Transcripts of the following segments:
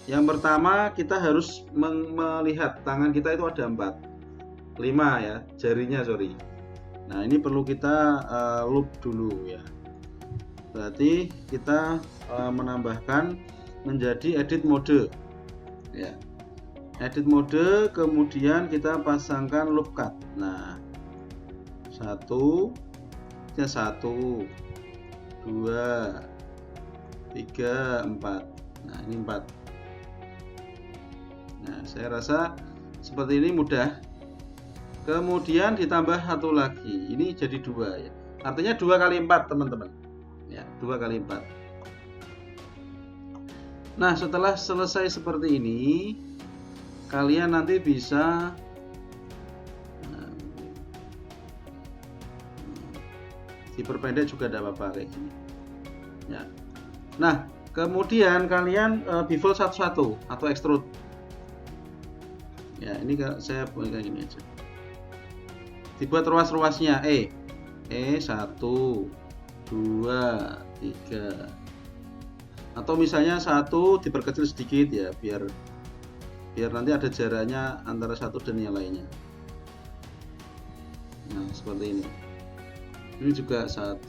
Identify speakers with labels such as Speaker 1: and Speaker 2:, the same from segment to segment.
Speaker 1: Yang pertama kita harus melihat tangan kita itu ada 4, 5 ya, jarinya sorry. Nah ini perlu kita loop dulu ya. Berarti kita menambahkan menjadi edit mode ya. Edit mode, kemudian kita pasangkan loop cut. Nah, 1, 2, 3, 4. Nah ini 4. Nah saya rasa seperti ini mudah. Kemudian ditambah satu lagi, ini jadi 2 ya. Artinya 2 kali 4 teman-teman ya, 2 kali 4. Nah setelah selesai seperti ini, kalian nanti bisa diperpendek juga tidak apa-apa kayak gini ya. Nah kemudian kalian bevel satu-satu atau extrude ya. Ini saya buat kayak gini aja, dibuat ruas-ruasnya 1, 2, 3, atau misalnya 1 diperkecil sedikit ya, biar nanti ada jaraknya antara satu dan yang lainnya. Nah seperti ini. Ini juga 1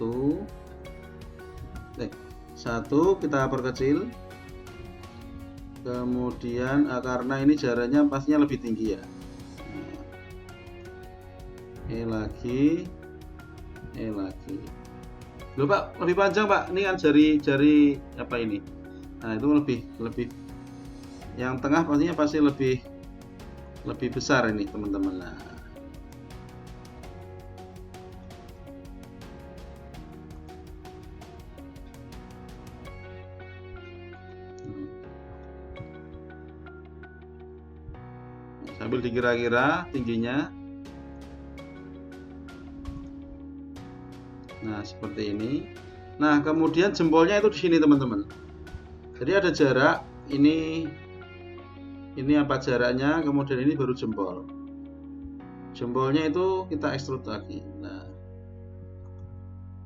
Speaker 1: kita perkecil, kemudian karena ini jaraknya pastinya lebih tinggi ya. lagi loh Pak, lebih panjang Pak, ini kan jari apa ini. Nah itu lebih yang tengah pastinya pasti lebih besar ini teman-teman. Nah sambil dikira-kira tingginya. Nah seperti ini. Nah kemudian jempolnya itu di sini teman-teman. Jadi ada jarak ini apa jaraknya, kemudian ini baru jempol. Jempolnya itu kita extrude lagi. Nah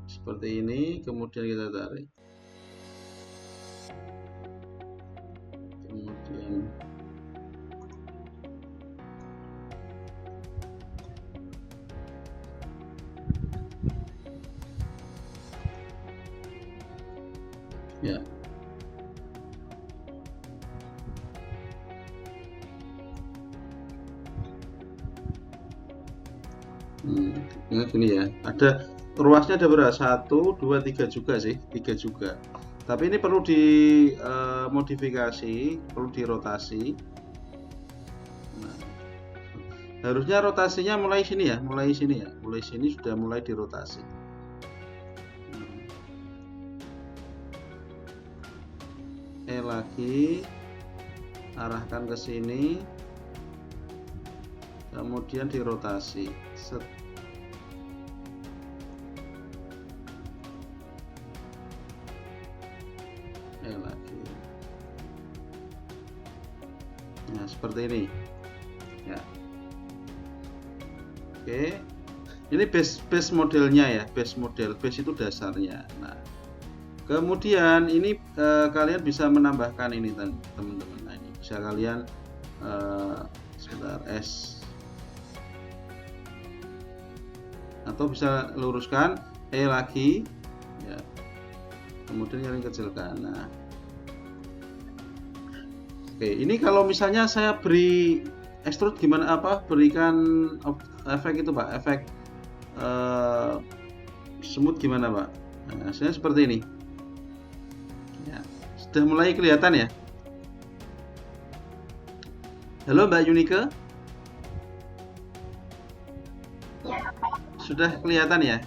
Speaker 1: seperti ini, kemudian kita tarik, kemudian ya. Gini ya, ada ruasnya ada berapa? 1, 2, 3 juga sih, 3 juga. Tapi ini perlu dimodifikasi, perlu dirotasi. Nah, harusnya rotasinya mulai sini ya, mulai sini sudah mulai dirotasi. Lagi arahkan ke sini, kemudian dirotasi. Set. Lagi. Nah seperti ini ya. Oke, ini base modelnya ya, base itu dasarnya. Nah kemudian ini kalian bisa menambahkan ini teman-teman. Nah ini bisa kalian sebentar S, atau bisa luruskan lagi ya, kemudian yang kecilkan. Nah oke, ini kalau misalnya saya beri extrude gimana, berikan efek itu Pak, efek smooth gimana Pak? Nah hasilnya seperti ini ya, sudah mulai kelihatan ya. Halo Mbak Yunike, sudah kelihatan ya?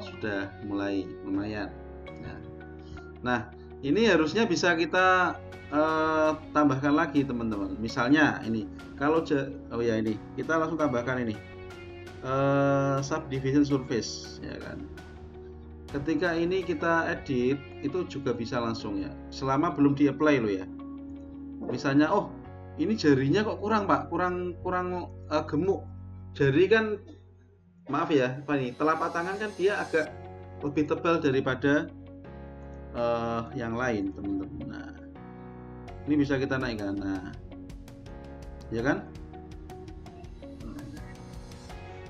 Speaker 1: Sudah mulai lumayan. Nah ini harusnya bisa kita tambahkan lagi teman-teman. Misalnya ini kalau ini kita langsung tambahkan ini subdivision surface ya kan. Ketika ini kita edit itu juga bisa langsung ya, selama belum di apply lo ya. Misalnya ini jarinya kok kurang Pak, kurang gemuk. Jari kan, maaf ya, telapak tangan kan dia agak lebih tebal daripada yang lain teman-teman. Nah ini bisa kita naikkan, nah ya kan,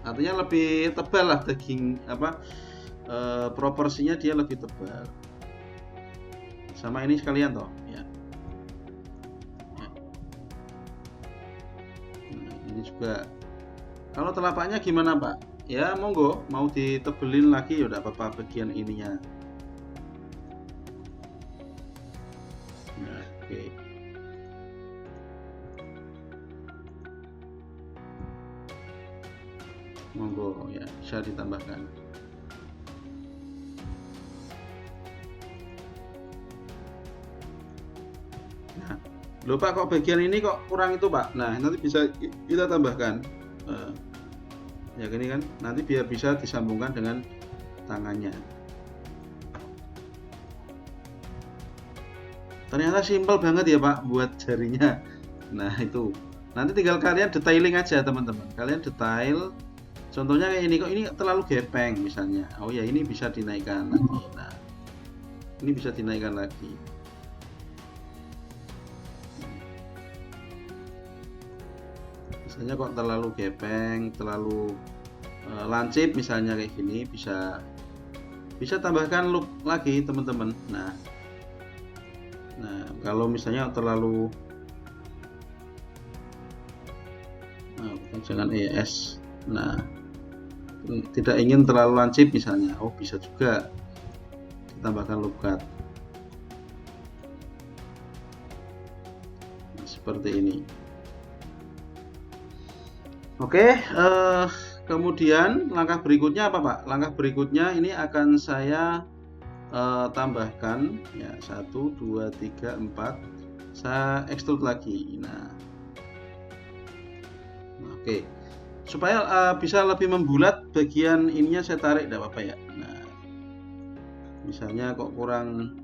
Speaker 1: artinya lebih tebal lah daging apa, proporsinya dia lebih tebal sama ini sekalian toh ya. Nah, ini juga kalau telapaknya gimana Pak ya, monggo mau ditebelin lagi ya udah apa-apa bagian ininya. Nah, oke. Monggo ya bisa ditambahkan. Nah, loh Pak kok bagian ini kok kurang itu Pak. Nah nanti bisa kita tambahkan. Ya gini kan, nanti biar bisa disambungkan dengan tangannya. Ternyata simpel banget ya Pak buat jarinya. Nah itu nanti tinggal kalian detailing aja teman-teman. Kalian detail. Contohnya kayak ini, kok ini terlalu gepeng misalnya. Oh ya ini bisa dinaikkan lagi. Nah ini bisa dinaikkan lagi. Misalnya kok terlalu gepeng, terlalu lancip misalnya kayak gini, bisa tambahkan loop lagi teman-teman. Nah kalau misalnya terlalu jangan ES. Nah tidak ingin terlalu lancip misalnya, oh bisa juga ditambahkan loop cut. Nah, seperti ini. Oke, kemudian langkah berikutnya apa Pak? Langkah berikutnya ini akan saya tambahkan ya 1, 2, 3, 4, saya extrude lagi. Nah oke, supaya bisa lebih membulat bagian ininya saya tarik tidak apa-apa ya. Nah misalnya kok kurang,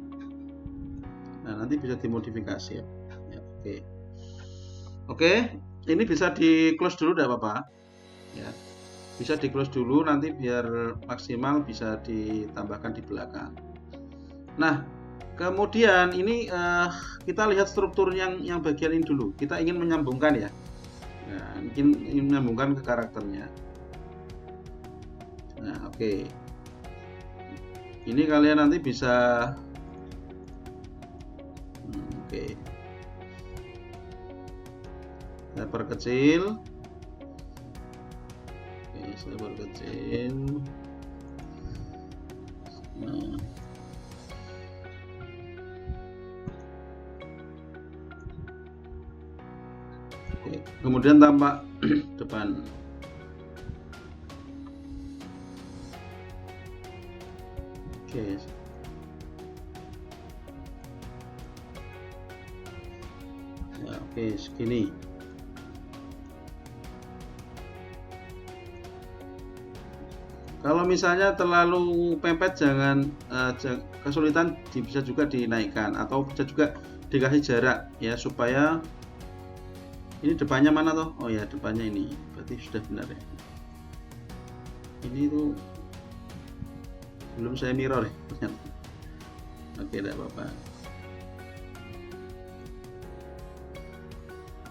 Speaker 1: nah nanti bisa dimodifikasi ya. Oke, ini bisa di close dulu tidak apa-apa ya, bisa di close dulu nanti biar maksimal bisa ditambahkan di belakang. Nah kemudian ini kita lihat struktur yang bagian ini dulu, kita ingin menyambungkan ya. Nah, ingin menyambungkan ke karakternya. Nah oke, ini kalian nanti bisa oke, saya perkecil. Oke, saya perkecil. Nah oke, kemudian tampak depan. Oke. Ya, oke, segini. Kalau misalnya terlalu pempet jangan kesulitan, bisa juga dinaikkan atau bisa juga dikasih jarak ya, supaya ini depannya mana toh? Oh ya depannya ini, berarti sudah benar ya. Ini tuh belum saya mirror ya. Oke, tidak apa-apa.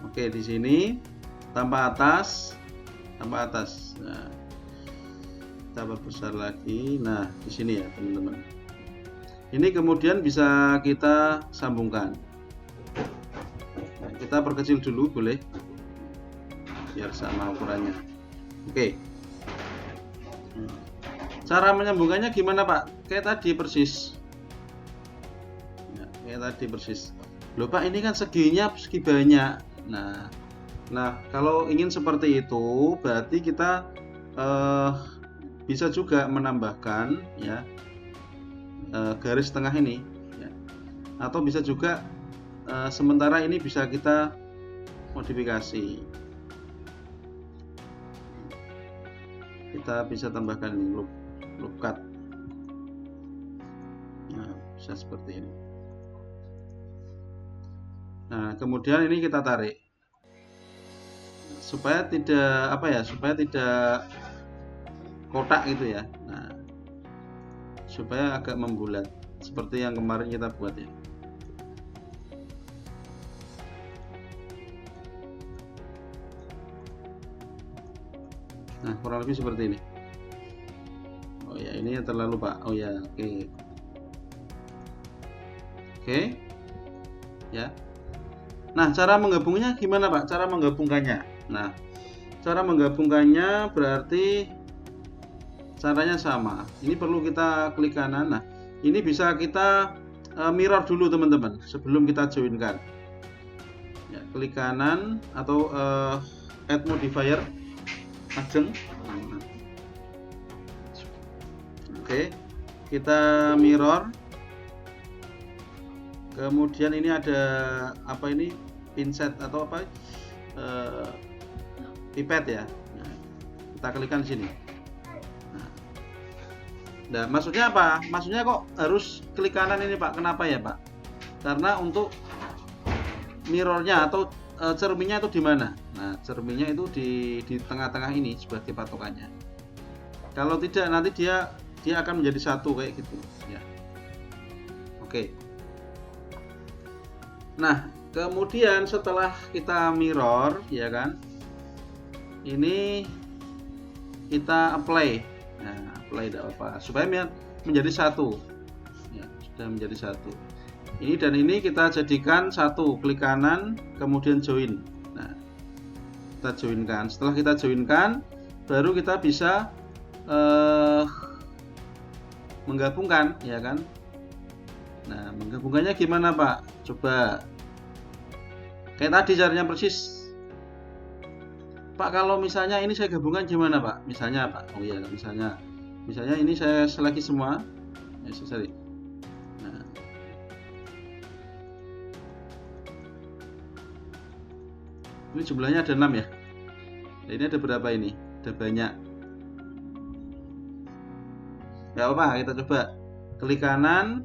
Speaker 1: Oke, di sini tambah atas. Nah, kita perbesar lagi. Nah, di sini ya, teman-teman. Ini kemudian bisa kita sambungkan. Nah, kita perkecil dulu boleh, biar sama ukurannya. Oke. Cara menyambungkannya gimana Pak? Kayak tadi persis. Ya, kayak tadi persis. Loh Pak, ini kan seginya segi banyak. Nah, kalau ingin seperti itu, berarti kita bisa juga menambahkan ya garis tengah ini, ya. Atau bisa juga sementara ini bisa kita modifikasi. Kita bisa tambahkan loop cut. Nah, bisa seperti ini. Nah, kemudian ini kita tarik supaya tidak supaya tidak kotak gitu ya. Nah, supaya agak membulat. seperti yang kemarin kita buat ya. Nah, kurang lebih seperti ini. Oh ya, ini terlalu Pak. Oh ya, oke. Oke. Ya. Nah, cara menggabungnya gimana Pak? Cara menggabungkannya. Nah, cara menggabungkannya berarti caranya sama. Ini perlu kita klik kanan. Nah, ini bisa kita mirror dulu teman-teman sebelum kita joinkan. Ya, klik kanan atau add modifier ajeng. Oke, kita mirror. Kemudian ini ada apa ini, pinset atau apa, pipet ya. Nah, kita klikkan sini. Nah, maksudnya apa? Maksudnya kok harus klik kanan ini Pak? Kenapa ya Pak? Karena untuk mirrornya atau cerminnya itu di mana? Nah, cerminnya itu di tengah-tengah ini sebagai patokannya. Kalau tidak nanti dia akan menjadi satu kayak gitu ya. Oke. Nah, kemudian setelah kita mirror ya kan, ini kita apply. Nah, apply tidak apa supaya menjadi satu ya, sudah menjadi satu. Ini dan ini kita jadikan satu, klik kanan kemudian join. Nah, kita joinkan. Setelah kita joinkan, baru kita bisa menggabungkan ya kan. Nah, menggabungkannya gimana Pak? Coba kayak tadi caranya persis. Pak, kalau misalnya ini saya gabungkan gimana Pak? Misalnya Pak, oh ya, misalnya ini saya selagi semua ya, sorry. Nah, ini jumlahnya ada 6 ya. Nah, ini ada berapa ini? Ada banyak. Gak apa, kita coba klik kanan,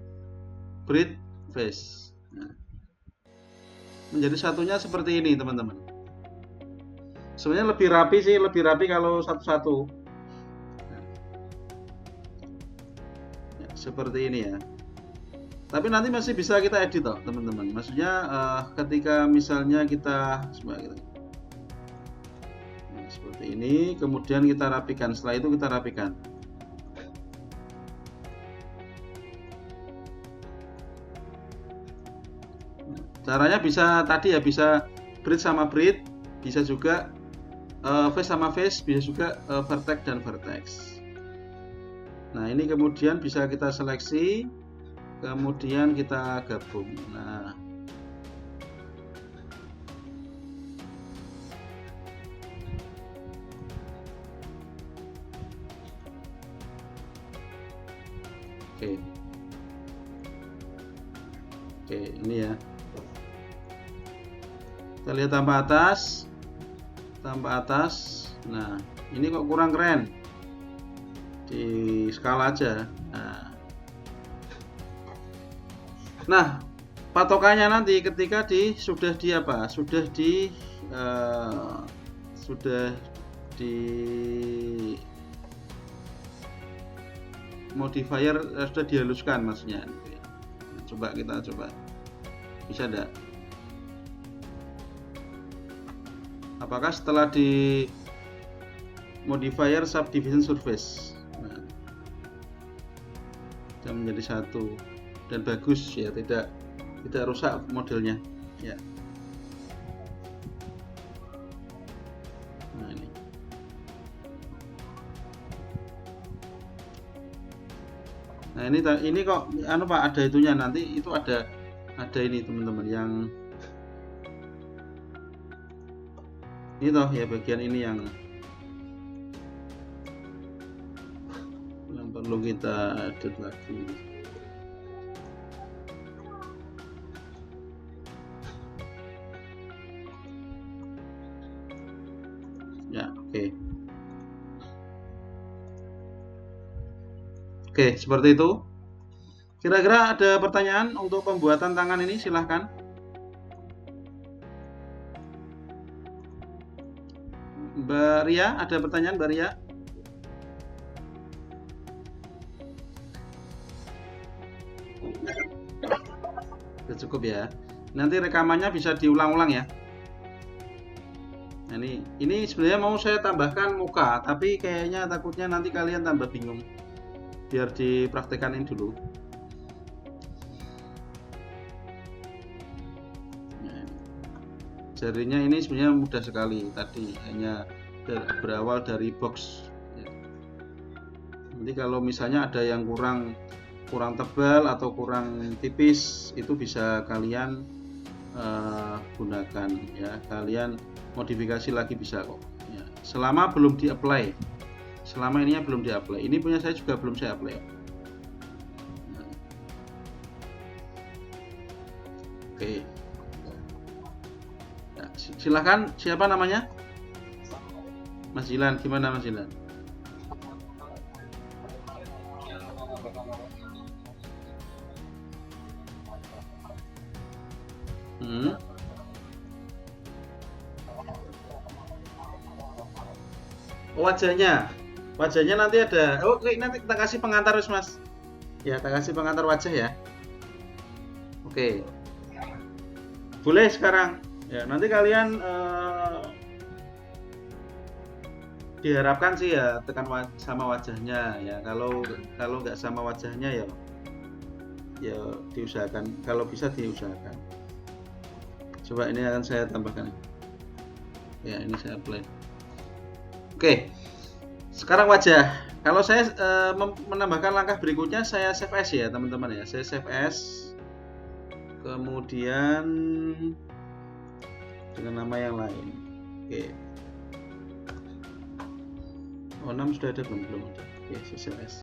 Speaker 1: breed face. Nah, menjadi satunya seperti ini teman-teman. Sebenarnya lebih rapi sih, lebih rapi kalau satu-satu. Ya, seperti ini ya. Tapi nanti masih bisa kita edit toh teman-teman. Maksudnya ketika misalnya kita seperti ini, kemudian kita rapikan. Setelah itu kita rapikan. Caranya bisa tadi ya, bisa breed sama breed, bisa juga face sama face, bisa juga vertex dan vertex. Nah, ini kemudian bisa kita seleksi, kemudian kita gabung. Nah, oke, ini ya. Kita lihat tambah atas. Nah, ini kok kurang keren. Di skala aja. Nah, patokannya nanti ketika sudah modifier sudah dihaluskan maksudnya. Nah, coba kita bisa enggak? Apakah setelah di modifier subdivision surface, nah, sudah menjadi satu dan bagus ya, tidak rusak modelnya ya. Nah, ini kok Pak, ada itunya, nanti itu ada ini teman-teman, yang ini toh ya, bagian ini yang perlu kita edit lagi. Ya, oke, seperti itu. Kira-kira ada pertanyaan untuk pembuatan tangan ini? Silahkan. Mbak Ria, ada pertanyaan Mbak Ria? Sudah cukup ya. Nanti rekamannya bisa diulang-ulang ya. Nah, ini sebenarnya mau saya tambahkan muka, tapi kayaknya takutnya nanti kalian tambah bingung. Biar dipraktekkanin dulu. Nah, jarinya ini sebenarnya mudah sekali. Tadi hanya berawal dari box. Ya. Nanti kalau misalnya ada yang kurang tebal atau kurang tipis, itu bisa kalian gunakan ya. Kalian modifikasi lagi bisa kok ya. Selama belum di-apply, selama ininya belum di-apply. Ini punya saya juga belum saya apply. Nah. Oke ya, silahkan, siapa namanya? Mas Jilan, gimana Mas Jilan? Wajahnya nanti ada. Oke, nanti kita kasih pengantar Mas. Ya, kita kasih pengantar wajah ya. Oke. Boleh sekarang. Ya, nanti kalian diharapkan sih ya tekan sama wajahnya ya. Kalau nggak sama wajahnya ya diusahakan. Kalau bisa diusahakan. Coba ini akan saya tambahkan. Ya, ini saya apply. Oke. Sekarang wajah. Kalau saya menambahkan langkah berikutnya, saya save as ya teman-teman ya. Saya save as. Kemudian dengan nama yang lain. Oke. Oh, 6 sudah ada belum ada. Oke, saya save as.